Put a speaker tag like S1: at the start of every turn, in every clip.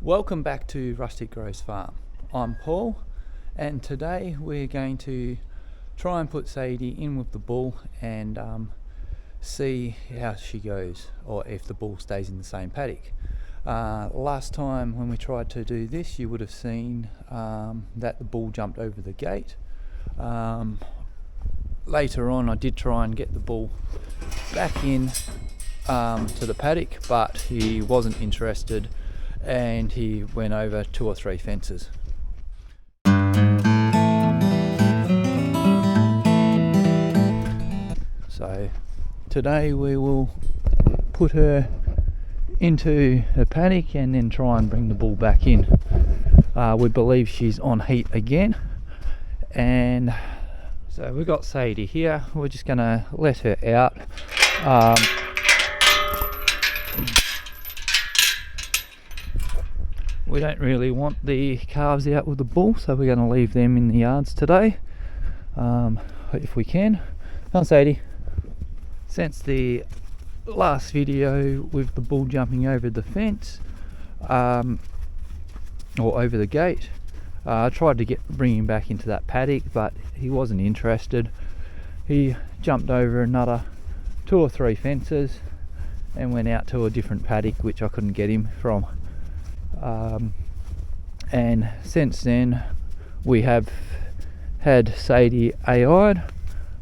S1: Welcome back to Rustic Grows Farm. I'm Paul, and today we're going to try and put Sadie in with the bull and see how she goes, or if the bull stays in the same paddock. Last time when we tried to do this, you would have seen that the bull jumped over the gate. Later on I did try and get the bull back in to the paddock, but he wasn't interested and he went over 2 or 3 fences. So today we will put her into her paddock and then try and bring the bull back in. We believe she's on heat again, and so we've got Sadie here. We're just going to let her out. We don't really want the calves out with the bull, so we're going to leave them in the yards today, if we can. Come on, Sadie. Since the last video with the bull jumping over the fence, or over the gate, I tried to bring him back into that paddock, but he wasn't interested. He jumped over another 2 or 3 fences and went out to a different paddock which I couldn't get him from. And since then we have had Sadie AI'd.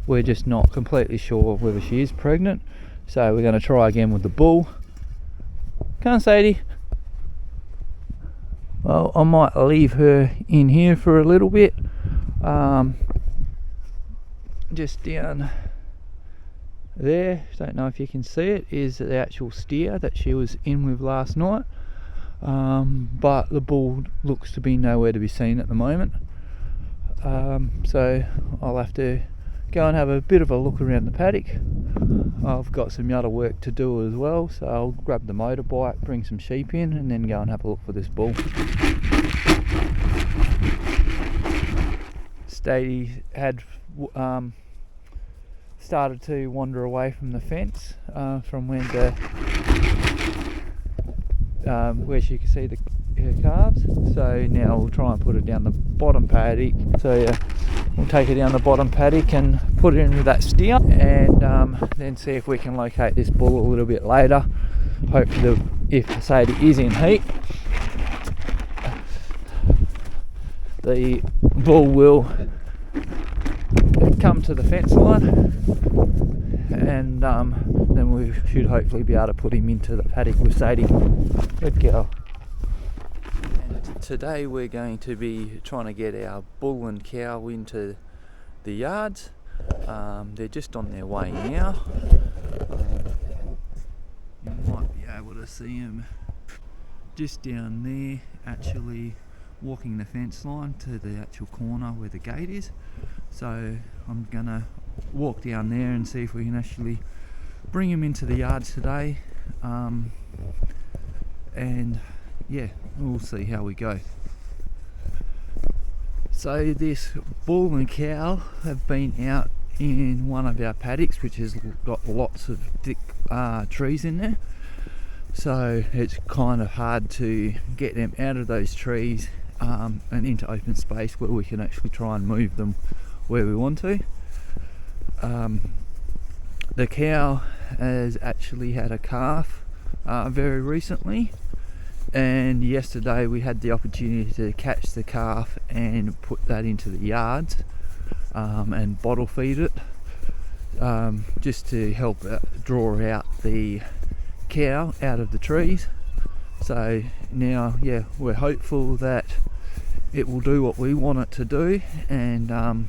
S1: We're just not completely sure whether she is pregnant, so we're going to try again with the bull. Come on, Sadie. Well, I might leave her in here for a little bit. Just down there, don't know if you can see it, is the actual steer that she was in with last night. But the bull looks to be nowhere to be seen at the moment, so I'll have to go and have a bit of a look around the paddock. I've got some other work to do as well, so I'll grab the motorbike, bring some sheep in, and then go and have a look for this bull. Sadie had started to wander away from the fence, from when where she could see her calves, so now we'll try and put her down the bottom paddock. So yeah, we'll take her down the bottom paddock and put her in with that steer, and then see if we can locate this bull a little bit later. Hopefully if Sadie is in heat, the bull will come to the fence line, and then we should hopefully be able to put him into the paddock with Sadie. Good girl. And today we're going to be trying to get our bull and cow into the yards. They're just on their way now. You might be able to see them just down there, actually walking the fence line to the actual corner where the gate is. So I'm gonna walk down there and see if we can actually bring him into the yards today, and yeah, we'll see how we go. So this bull and cow have been out in one of our paddocks, which has got lots of thick trees in there, so it's kind of hard to get them out of those trees and into open space where we can actually try and move them where we want to. The cow has actually had a calf very recently, and yesterday we had the opportunity to catch the calf and put that into the yards and bottle feed it, just to help draw out the cow out of the trees. So now, yeah, we're hopeful that it will do what we want it to do and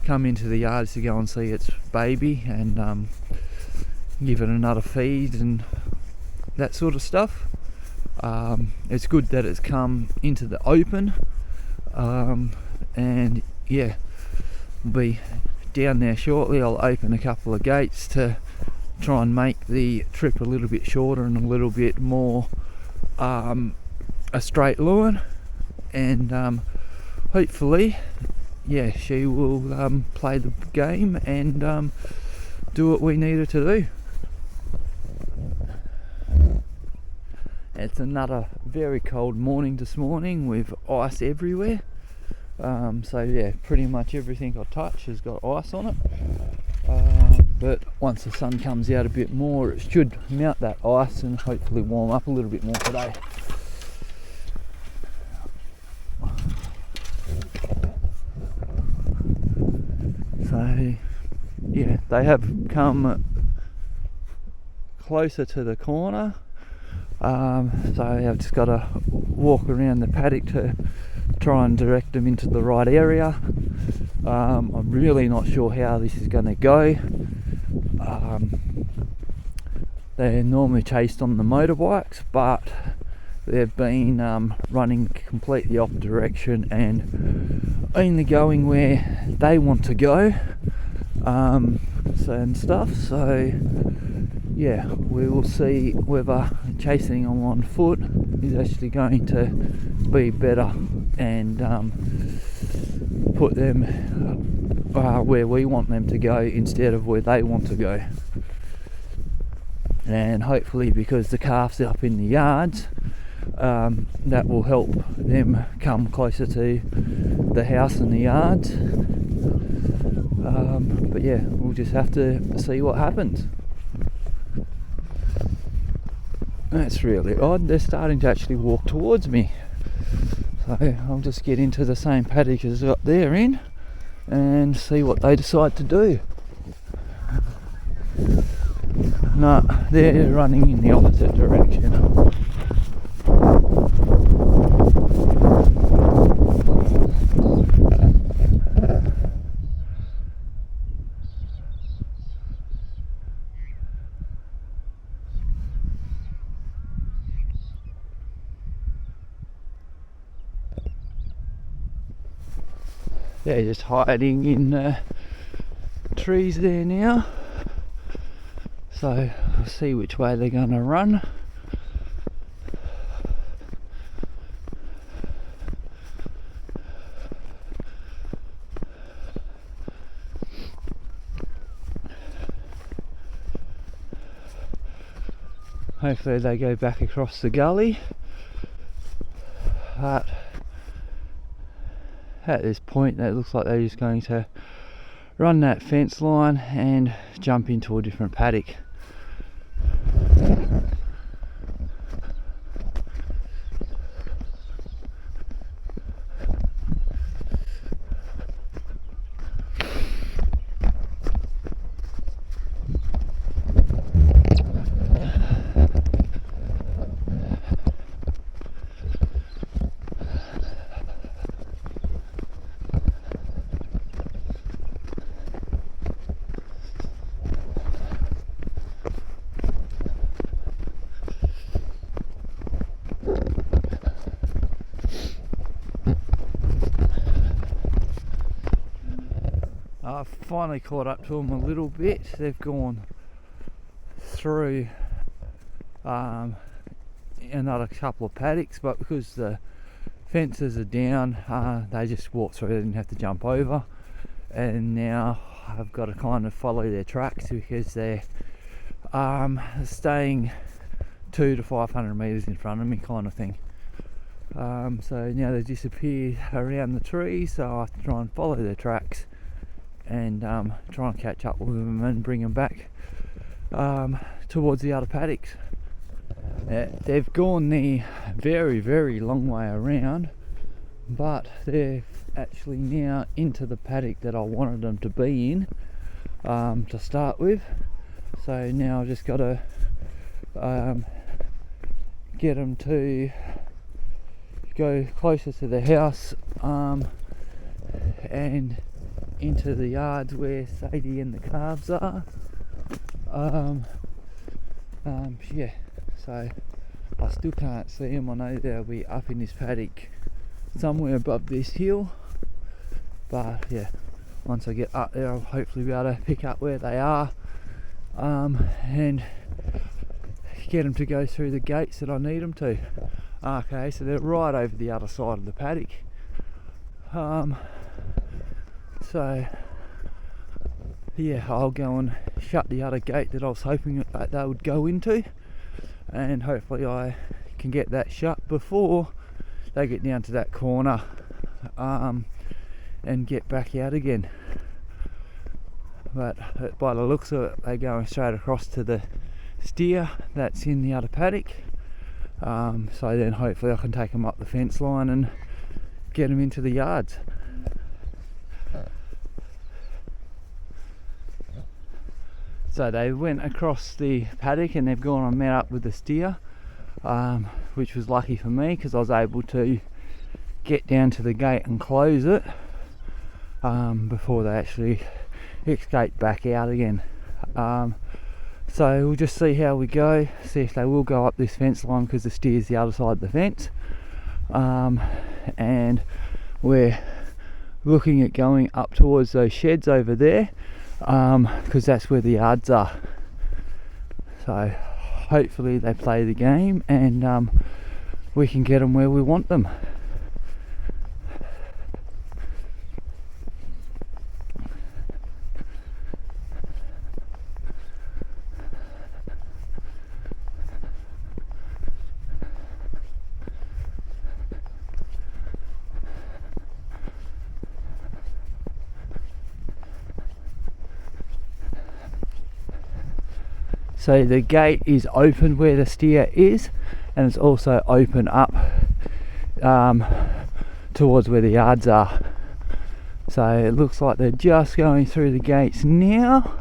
S1: come into the yards to go and see its baby and give it another feed and that sort of stuff. It's good that it's come into the open, and yeah, we'll be down there shortly. I'll open a couple of gates to try and make the trip a little bit shorter and a little bit more a straight line, and hopefully, yeah, she will play the game and do what we need her to do. it's another very cold morning this morning with ice everywhere. So yeah, pretty much everything I touch has got ice on it. But once the sun comes out a bit more, it should melt that ice and hopefully warm up a little bit more today. So yeah, they have come closer to the corner. So I've just got to walk around the paddock to try and direct them into the right area. I'm really not sure how this is going to go. They're normally chased on the motorbikes, but they've been running completely off direction and only going where they want to go, and stuff. So yeah, we will see whether chasing them on foot is actually going to be better and put them where we want them to go instead of where they want to go. And hopefully, because the calf's up in the yards, that will help them come closer to the house and the yards. But yeah, we'll just have to see what happens. That's really odd. They're starting to actually walk towards me. So I'll just get into the same paddock as they're in and see what they decide to do. No, they're running in the opposite direction. They're just hiding in trees there now. So we'll see which way they're going to run. Hopefully they go back across the gully. But at this point it looks like they're just going to run that fence line and jump into a different paddock. I've finally caught up to them a little bit. They've gone through another couple of paddocks, but because the fences are down, they just walked through. They didn't have to jump over, and now I've got to kind of follow their tracks because they're staying 200 to 500 meters in front of me, kind of thing. So now they disappear around the trees, so I have to try and follow their tracks and try and catch up with them and bring them back towards the other paddocks. They've gone the very, very long way around, but they're actually now into the paddock that I wanted them to be in to start with. So now I've just got to get them to go closer to the house and into the yards where Sadie and the calves are. Yeah, so I still can't see them. I know they'll be up in this paddock somewhere above this hill, but yeah, once I get up there I'll hopefully be able to pick up where they are and get them to go through the gates that I need them to. Okay, so they're right over the other side of the paddock. So yeah, I'll go and shut the other gate that I was hoping that they would go into, and hopefully I can get that shut before they get down to that corner and get back out again. But by the looks of it, they're going straight across to the steer that's in the other paddock. So then hopefully I can take them up the fence line and get them into the yards. So they went across the paddock and they've gone and met up with the steer, which was lucky for me because I was able to get down to the gate and close it before they actually escape back out again. So we'll just see how we go, see if they will go up this fence line because the steer's the other side of the fence, and we're looking at going up towards those sheds over there because that's where the yards are. So hopefully they play the game and we can get them where we want them. So the gate is open where the steer is, and it's also open up towards where the yards are. So it looks like they're just going through the gates now,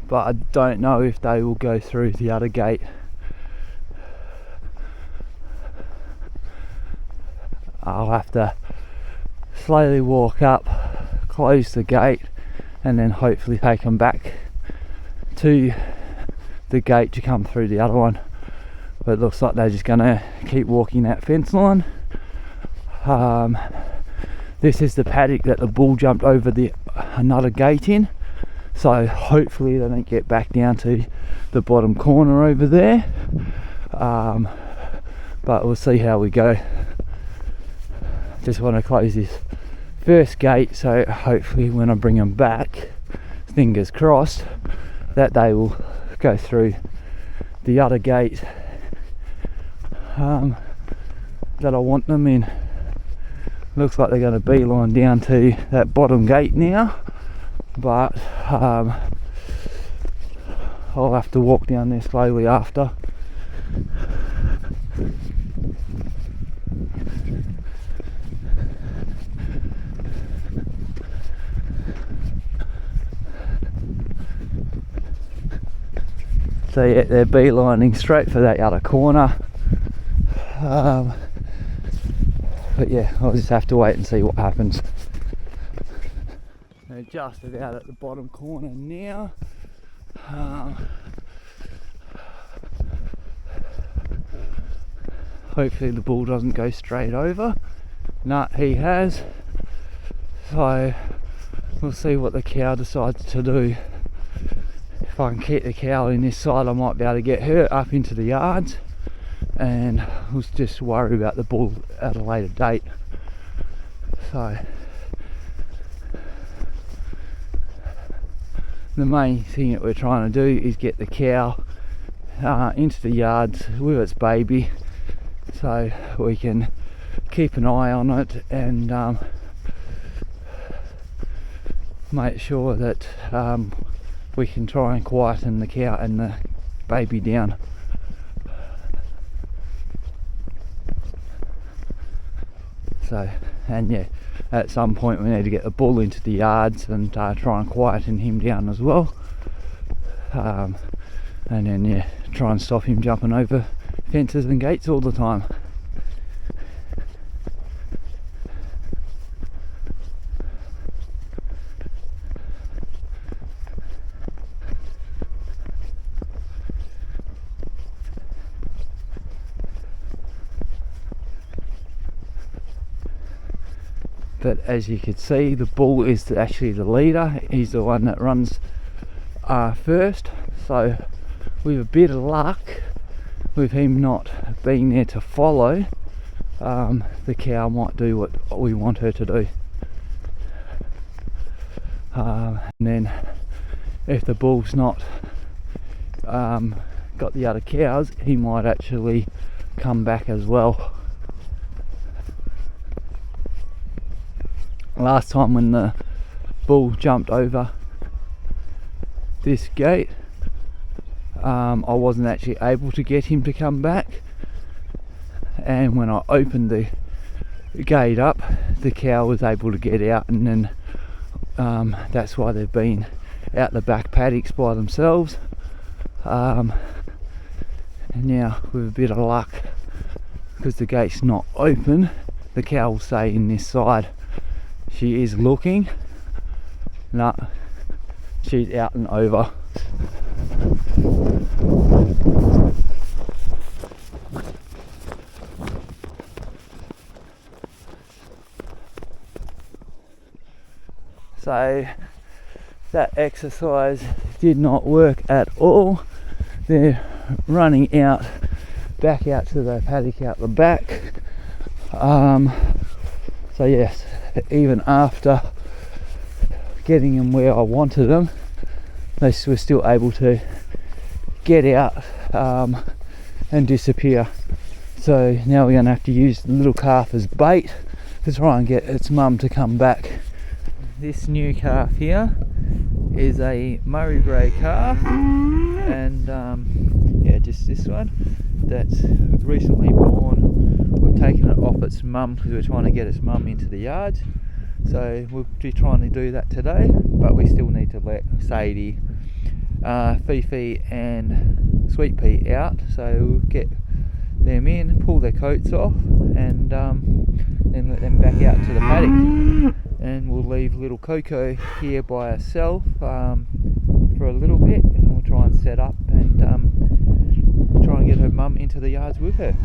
S1: but I don't know if they will go through the other gate. I'll have to slowly walk up, close the gate, and then hopefully take them back to the gate to come through the other one. But it looks like they're just gonna keep walking that fence line. This is the paddock that the bull jumped over another gate in, so hopefully they don't get back down to the bottom corner over there, but we'll see how we go. Just want to close this first gate, so hopefully when I bring them back, fingers crossed, that they will go through the other gate that I want them in. Looks like they're going to beeline down to that bottom gate now, but I'll have to walk down there slowly after. So yeah, they're beelining straight for that other corner. But yeah, I'll just have to wait and see what happens. They're just about at the bottom corner now. Hopefully the bull doesn't go straight over. Nah, he has. So we'll see what the cow decides to do. If I can keep the cow in this side, I might be able to get her up into the yards, and we'll just worry about the bull at a later date. So the main thing that we're trying to do is get the cow into the yards with its baby, so we can keep an eye on it and make sure that we can try and quieten the cow and the baby down. So, and yeah, at some point we need to get the bull into the yards and try and quieten him down as well, and then yeah, try and stop him jumping over fences and gates all the time. But as you can see, the bull is actually the leader. He's the one that runs first, so with a bit of luck, with him not being there to follow, the cow might do what we want her to do. And then if the bull's not got the other cows, he might actually come back as well. Last time when the bull jumped over this gate, I wasn't actually able to get him to come back, and when I opened the gate up, the cow was able to get out, and then that's why they've been out the back paddocks by themselves. And now with a bit of luck, because the gate's not open, the cow will stay in this side. She is looking. Nah, she's out and over. So that exercise did not work at all. They're running out, back out to the paddock out the back. So yes, even after getting them where I wanted them, they were still able to get out and disappear. So now we're going to have to use the little calf as bait to try and get its mum to come back. This new calf here is a Murray Grey calf, and yeah, just this one that's recently born. We've taken it off its mum because we're trying to get its mum into the yards, so we'll be trying to do that today, but we still need to let Sadie, Beefy and Sweet Pea out, so we'll get them in, pull their coats off, and then let them back out to the paddock, and we'll leave little Coco here by herself for a little bit, and we'll try and set up and try and get her mum into the yards with her.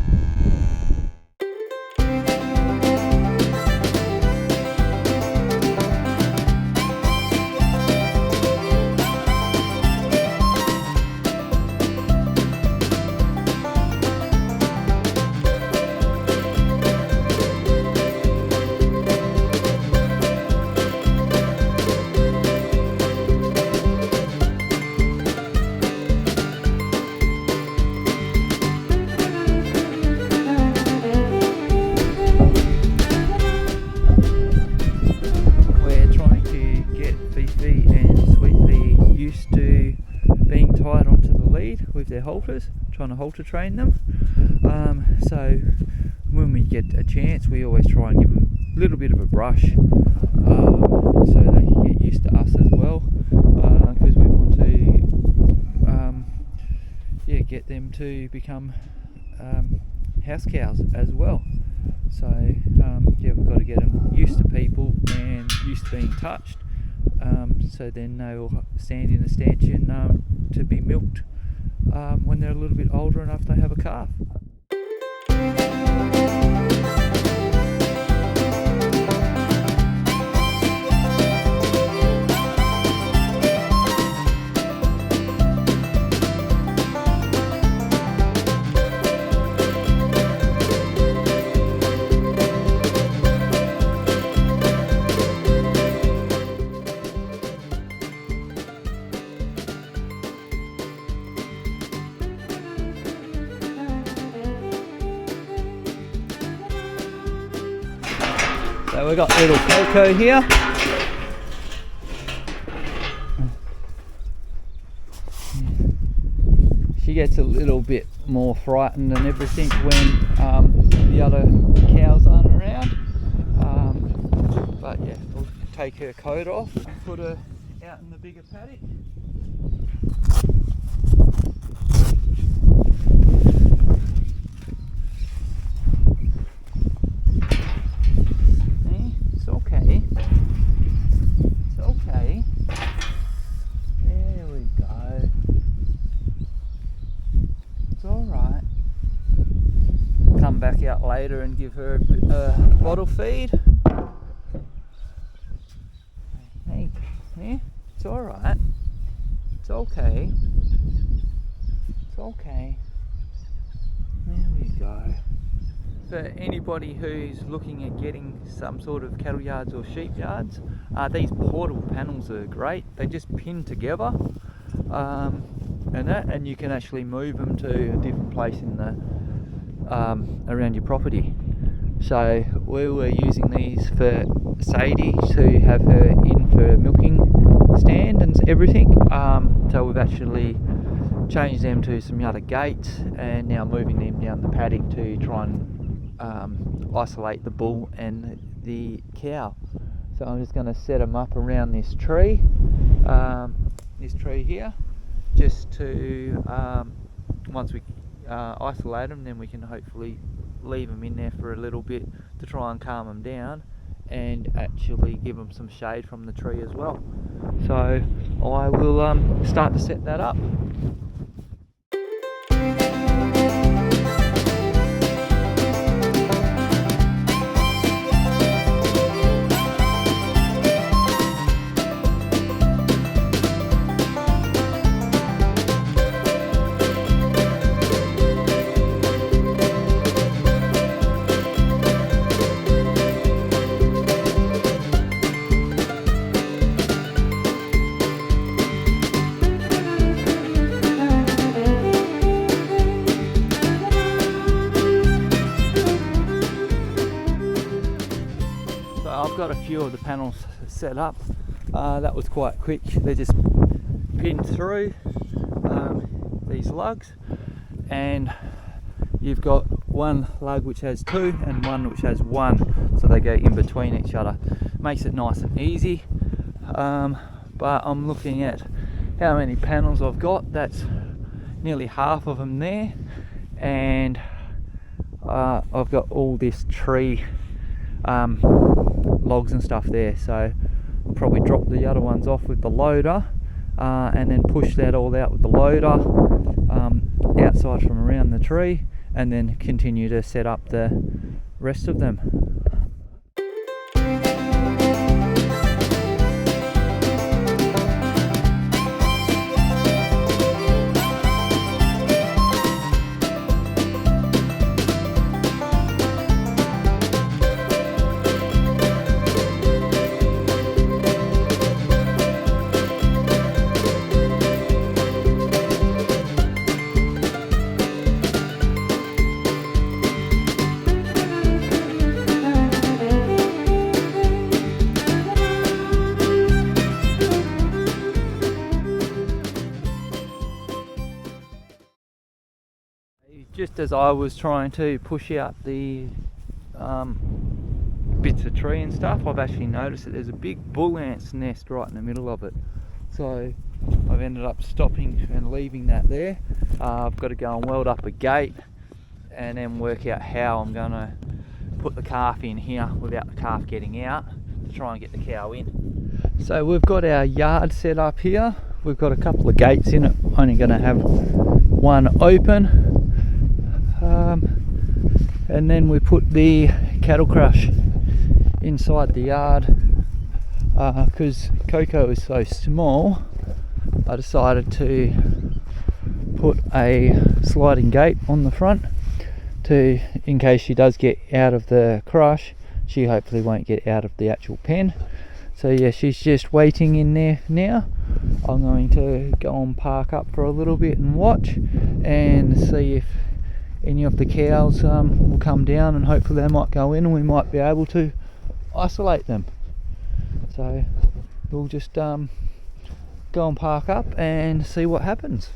S1: With their halters, trying to halter train them. So when we get a chance, we always try and give them a little bit of a brush, so they can get used to us as well, because we want to get them to become house cows as well. So yeah, we've got to get them used to people and used to being touched, so then they will stand in a stanchion to be milked when they're a little bit older enough to have a calf. So we've got little Coco here. She gets a little bit more frightened and everything when the other cows aren't around. But yeah, we'll take her coat off and put her out in the bigger paddock. Back out later and give her a bottle feed. Hey, yeah, it's alright. It's okay. It's okay. There we go. For anybody who's looking at getting some sort of cattle yards or sheep yards, these portable panels are great. They just pin together. and that, and you can actually move them to a different place in the around your property. So we were using these for Sadie to have her in for milking stand and everything. So we've actually changed them to some other gates and now moving them down the paddock to try and isolate the bull and the cow. So I'm just going to set them up around this tree here, just to once we isolate them, then we can hopefully leave them in there for a little bit to try and calm them down and actually give them some shade from the tree as well. So I will start to set that up. I've got a few of the panels set up. That was quite quick. They're just pinned through these lugs, and you've got one lug which has two and one which has one, so they go in between each other. Makes it nice and easy. But I'm looking at how many panels I've got. That's nearly half of them there, and I've got all this tree logs and stuff there, so I'll probably drop the other ones off with the loader and then push that all out with the loader outside from around the tree, and then continue to set up the rest of them. Just as I was trying to push out the bits of tree and stuff, I've actually noticed that there's a big bull ant's nest right in the middle of it. So I've ended up stopping and leaving that there. I've got to go and weld up a gate and then work out how I'm going to put the calf in here without the calf getting out, to try and get the cow in. So we've got our yard set up here. We've got a couple of gates in it, only going to have one open. And then we put the cattle crush inside the yard. Because Coco is so small, I decided to put a sliding gate on the front to, in case she does get out of the crush, she hopefully won't get out of the actual pen. So yeah, she's just waiting in there now. I'm going to go and park up for a little bit and watch and see if any of the cows will come down, and hopefully they might go in and we might be able to isolate them. So we'll just go and park up and see what happens.